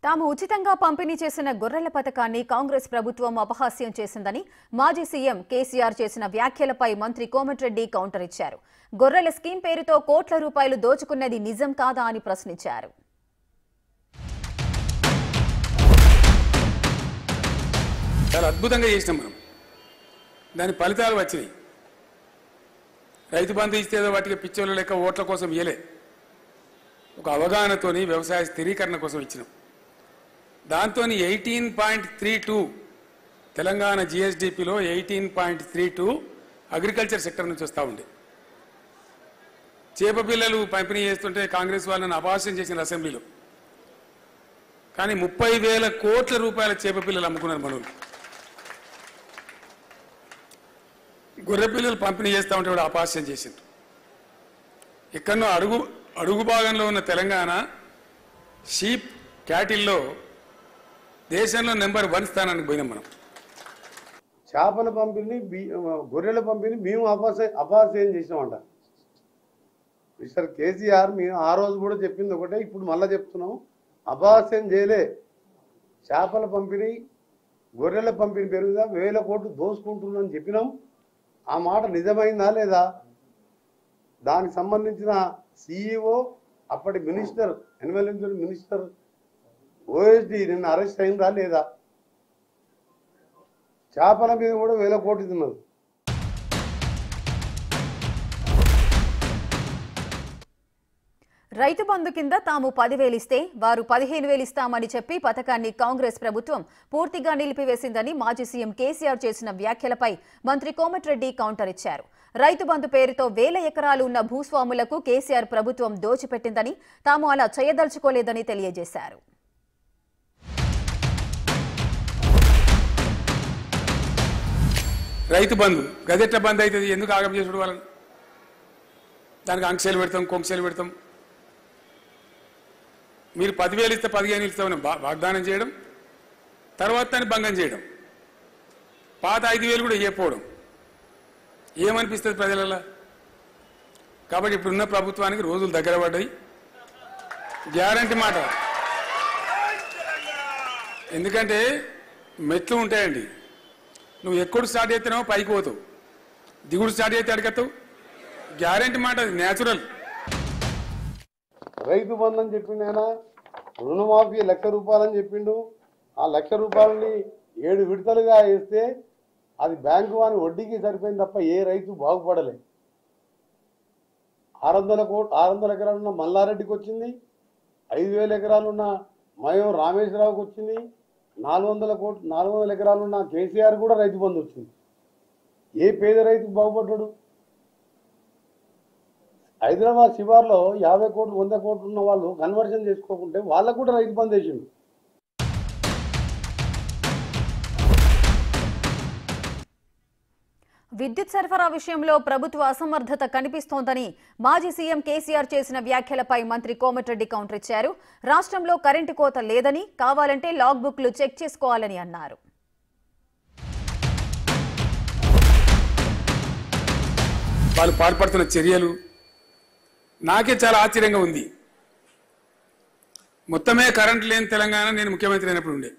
తాము ఉచితంగా పంపిణీ చేసిన గొర్రెల పథకాన్ని కాంగ్రెస్ ప్రభుత్వం అపహాస్యం చేసిందని మాజీ సీఎం కేసీఆర్ చేసిన వ్యాఖ్యలపై మంత్రి కోమటిరెడ్డి కౌంటర్ ఇచ్చారు. గొర్రెల స్కీమ్ పేరుతో కోట్ల రూపాయలు దోచుకున్నది నిజం కాదా అని ప్రశ్నించారు. చాలా అద్భుతంగా చేసినాం మనం. దాని ఫలితాలు వచ్చినాయి. రైతు బంధు ఇస్తే వాటికి పిచ్చోళ్ళ లెక్క ఓట్ల కోసం ఇయ్యలే. ఒక అవగాహనతోని వ్యవసాయ స్థిరీకరణ కోసం ఇచ్చినాం. దాంతో 18.32 తెలంగాణ జిఎస్డిపిలో 18.32 అగ్రికల్చర్ సెక్టర్ నుంచి వస్తూ ఉండే. చేప పిల్లలు పంపిణీ చేస్తుంటే కాంగ్రెస్ వాళ్ళని అపహాస్యం చేసిన అసెంబ్లీలో. కానీ 30,000 కోట్ల రూపాయల చేప పిల్లలు అమ్ముకున్నారు మనోళ్ళు. గొర్రె పిల్లలు పంపిణీ చేస్తూ ఉంటే కూడా అపహాస్యం చేసిండ్రు. ఎక్కడో అడుగు భాగంలో ఉన్న తెలంగాణ షీప్ క్యాటిల్లో దేశంలో నెంబర్ 1 స్థానానికి పోయినాం మనం. చేపల పంపిణీ గొర్రెల పంపిణీ మేము అపహాస్యం చేసినామంట. మిస్టర్ కేసీఆర్ మేము ఆ రోజు కూడా చెప్పింది ఒకటే, ఇప్పుడు మళ్ళీ చెప్తున్నాం, అపహాస్యం చేయలే. చేపల పంపిణీ గొర్రెల పంపిణీ పెరుగుదా 1000 కోట్లు దోసుకుంటున్నామని చెప్పినాం. ఆ మాట నిజమైందా లేదా? దానికి సంబంధించిన సిఇఓ అప్పటి మినిస్టర్ ఎన్విరాన్మెంటల్ మినిస్టర్ ఓఎస్డి నిన్న అరెస్ట్ అయిందా లేదా? చేపల మీద కూడా 1000 కోట్లు తిన్నారు. రైతు బంధు కింద తాము 10,000 ఇస్తే వారు 15,000 ఇస్తామని చెప్పి పథకాన్ని కాంగ్రెస్ ప్రభుత్వం పూర్తిగా నిలిపివేసిందని మాజీ సీఎం కేసీఆర్ చేసిన వ్యాఖ్యలపై మంత్రి కోమటిరెడ్డి కౌంటర్ ఇచ్చారు. రైతు బంధు పేరుతో 1000 ఎకరాలు ఉన్న భూస్వాములకు కేసీఆర్ ప్రభుత్వం దోచిపెట్టిందని, తాము అలా చేయదలుచుకోలేదని తెలియజేశారు. రైతు బంధు గజెట్ల బంద్ అవుతుంది, ఎందుకు ఆగం చేసుడు వాళ్ళని? దానికి ఆంక్షలు పెడతాం, కొంక్షలు పెడతాం. మీరు 10,000 ఇస్తే 15,000 ఇస్తామని వాగ్దానం చేయడం, తర్వాత దాన్ని భంగం చేయడం, పాత 5,000 కూడా ఇవ్వకపోవడం ఏమనిపిస్తుంది ప్రజలలో? కాబట్టి ఇప్పుడున్న ప్రభుత్వానికి రోజులు దగ్గర పడ్డాయి. గ్యారంటీ మాట. ఎందుకంటే మెట్లు ఉంటాయండి. నువ్వు ఎక్కడ స్టార్ట్ చేస్తున్నావో పైకి పోతావు, దిగుడు స్టార్ట్ చేస్తే అడిగతావు. గ్యారంటీ మాట, అది న్యాచురల్. రైతు బంధు అని చెప్పిండు ఆయన, రుణమాఫీ 1,00,000 రూపాయలని చెప్పిండు. ఆ 1,00,000 రూపాయలని 7 విడతలుగా వేస్తే అది బ్యాంకు వాని వడ్డీకి సరిపోయింది తప్ప ఏ రైతు బాగుపడలే. 600 ఎకరాలున్న మల్లారెడ్డికి వచ్చింది, 5,000 ఎకరాలున్న మయం రామేశ్వరరావుకి వచ్చింది, 400 ఎకరాలున్న కేసీఆర్ కూడా రైతు బంధు వచ్చింది. ఏ పేద రైతుకు బాగుపడ్డాడు? హైదరాబాద్ శివార్లో 50 కోట్లు 100 కోట్లు ఉన్న వాళ్ళు కన్వర్షన్ చేసుకోకుంటే వాళ్ళకు కూడా రైతు బంధు వేసిండు. విద్యుత్ సరఫరా విషయంలో ప్రభుత్వ అసమర్థత కనిపిస్తోందని మాజీ సీఎం కేసీఆర్ చేసిన వ్యాఖ్యలపై మంత్రి కోమటిరెడ్డి కౌంటర్ ఇచ్చారు. రాష్ట్రంలో కరెంటు కోత లేదని, కావాలంటే లాగ్ బుక్లు చెక్ చేసుకోవాలని అన్నారు. వాళ్ళు పాల్పడుతున్న చర్యలు నాకే చాలా ఆశ్చర్యంగా ఉంది. మొత్తమే కరెంటు లేని తెలంగాణ నేను ముఖ్యమంత్రి అయినప్పుడు ఉండే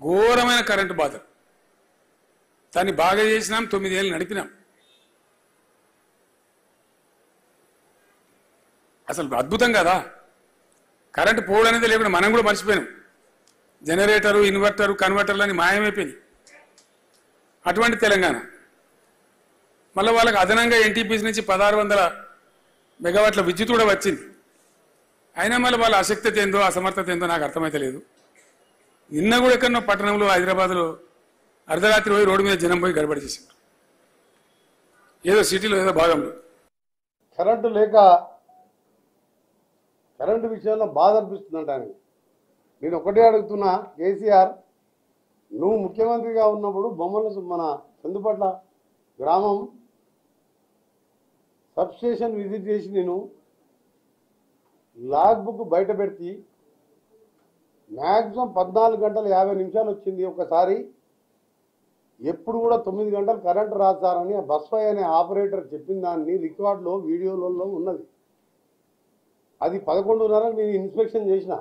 ఘోరమైన కరెంటు బాధ. దాన్ని బాగా చేసినాం, 9 ఏళ్ళు నడిపినాం. అసలు అద్భుతం కదా. కరెంటు పోవడం అనేది లేకుండా మనం కూడా మర్చిపోయినాం. జనరేటరు, ఇన్వర్టరు, కన్వర్టర్లు అని మాయమైపోయినాయి. అటువంటి తెలంగాణ. మళ్ళీ వాళ్ళకి అదనంగా ఎన్టీపీసీ నుంచి 1600 మెగావాట్ల విద్యుత్ కూడా వచ్చింది. అయినా మళ్ళీ వాళ్ళ అశక్తత ఏందో అసమర్థత ఏందో నాకు అర్థమైతే లేదు. నిన్న కూడా ఎక్కడో పట్టణంలో హైదరాబాద్లో అర్ధరాత్రి పోయి రోడ్డు మీద జనం పోయి గడబడి చేసిండ్రు. ఏదో సిటీలో ఏదో భాగంలో కరెంటు లేక కరెంటు విషయంలో బాధ అనిపిస్తుందంట ఆయనకి. నేను ఒకటే అడుగుతున్నా, కేసీఆర్ నువ్వు ముఖ్యమంత్రిగా ఉన్నప్పుడు బొమ్మల మన చందుపట్ల గ్రామం సబ్స్టేషన్ విజిట్ చేసి నేను లాగ్ బుక్ బయట పెడితే మ్యాక్సిమం 14 గంటల 50 నిమిషాలు వచ్చింది. ఒకసారి ఎప్పుడు కూడా 9 గంటలు కరెంటు రాస్తారని బస్వయ్ అనే ఆపరేటర్ చెప్పిన దాన్ని రికార్డులో వీడియోలలో ఉన్నది. అది 11:30 నేను ఇన్స్పెక్షన్ చేసిన.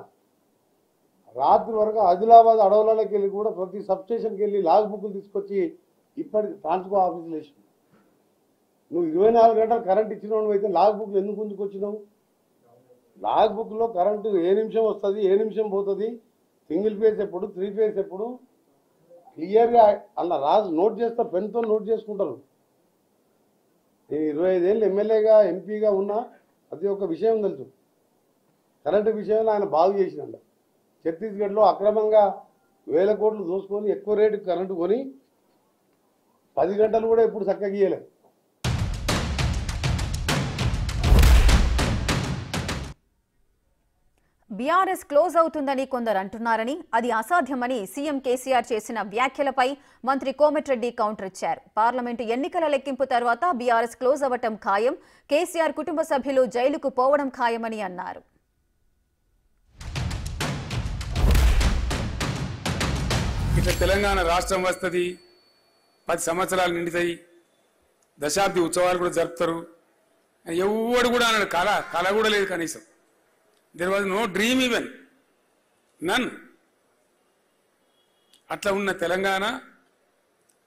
రాత్రి వరకు ఆదిలాబాద్ అడవులలోకి వెళ్ళి కూడా ప్రతి సబ్ స్టేషన్కి వెళ్ళి లాగ్ బుక్లు తీసుకొచ్చి ఇప్పటికి ట్రాన్స్కో ఆఫీసులు వేసి నువ్వు 24 గంటలు కరెంట్ ఇచ్చినప్పుడు అయితే లాగ్ బుక్లు ఎందుకు ఉంచుకొచ్చినావు? లాగ్ బుక్లో కరెంటు ఏ నిమిషం వస్తుంది, ఏ నిమిషం పోతుంది, సింగిల్ ఫేజ్ ఎప్పుడు, 3 ఫేజ్ ఎప్పుడు క్లియర్గా అలా రాజు నోట్ చేస్తారు, పెన్తో నోట్ చేసుకుంటారు. నేను 25 ఏళ్ళు ఎమ్మెల్యేగా ఎంపీగా ఉన్నా ప్రతి ఒక్క విషయం తెలుసు. కరెంటు విషయంలో ఆయన బాగు చేసినాడు. ఛత్తీస్గఢ్లో అక్రమంగా 1000 కోట్లు దోసుకొని ఎక్కువ రేటుకి కరెంటు కొని 10 గంటలు కూడా ఎప్పుడు చక్కగా గీయలేదు. బీఆర్ఎస్ క్లోజ్ అవుతుందని కొందరు అంటున్నారని, అది అసాధ్యమని సీఎం కేసీఆర్ చేసిన వ్యాఖ్యలపై మంత్రి కోమటిరెడ్డి కౌంటర్ ఇచ్చారు. పార్లమెంటు ఎన్నికల లెక్కింపు తర్వాత బీఆర్ఎస్ క్లోజ్ అవ్వటం ఖాయం, కేసీఆర్ కుటుంబ సభ్యులు జైలుకు పోవడం ఖాయమని అన్నారు. ఇట్లా తెలంగాణ రాష్ట్రం వస్తుంది, 10 సంవత్సరాలు నిండుతాయి, దశాబ్ది ఉత్సవాలు కూడా జరుపుతారు. ఎవడు కూడా అన్నాడు, కళ కూడా లేదు కనీసం. There was no dream even, none. అట్లా ఉన్న తెలంగాణ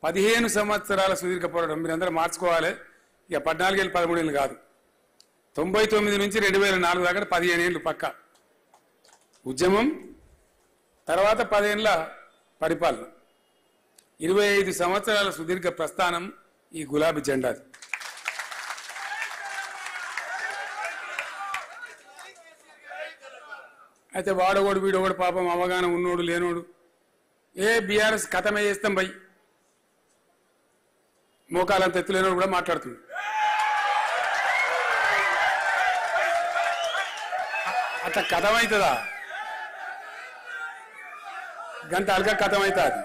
15 సంవత్సరాల సుదీర్ఘ పోరాటం మీరందరూ మార్చుకోవాలి. ఇక 14 ఏళ్ళు 13 ఏళ్ళు కాదు, 99 నుంచి 2004 దాకా 15 ఏళ్ళు పక్క ఉద్యమం, తర్వాత 10 ఏళ్ళ పరిపాలన, 25 సంవత్సరాల సుదీర్ఘ ప్రస్థానం ఈ గులాబీ జెండాది. అయితే వాడోడు వీడోడు పాపం అవగాహన ఉన్నోడు లేనోడు బీఆర్ఎస్ కథమే చేస్తాం బై మోకాలంత ఎత్తులేనోడు కూడా మాట్లాడుతుంది. అట్లా కథమవుతుందా? గంట అల్గా కథమవుతుంది.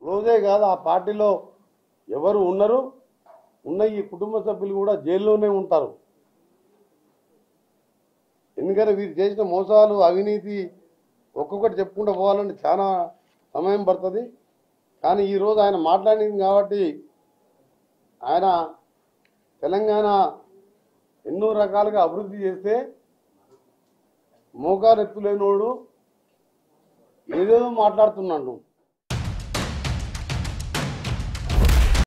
క్లోజే కాదు, ఆ పార్టీలో ఎవరు ఉన్నారు, ఉన్న ఈ కుటుంబ సభ్యులు కూడా జైల్లోనే ఉంటారు. ఎందుకంటే వీరు చేసిన మోసాలు, అవినీతి ఒక్కొక్కటి చెప్పుకుంటూ పోవాలంటే చాలా సమయం పడుతుంది. కానీ ఈరోజు ఆయన మాట్లాడింది కాబట్టి ఆయన తెలంగాణ ఎన్నో రకాలుగా అభివృద్ధి చేస్తే మోకాలు ఎత్తులేనోడు ఏదేదో మాట్లాడుతున్నాడు.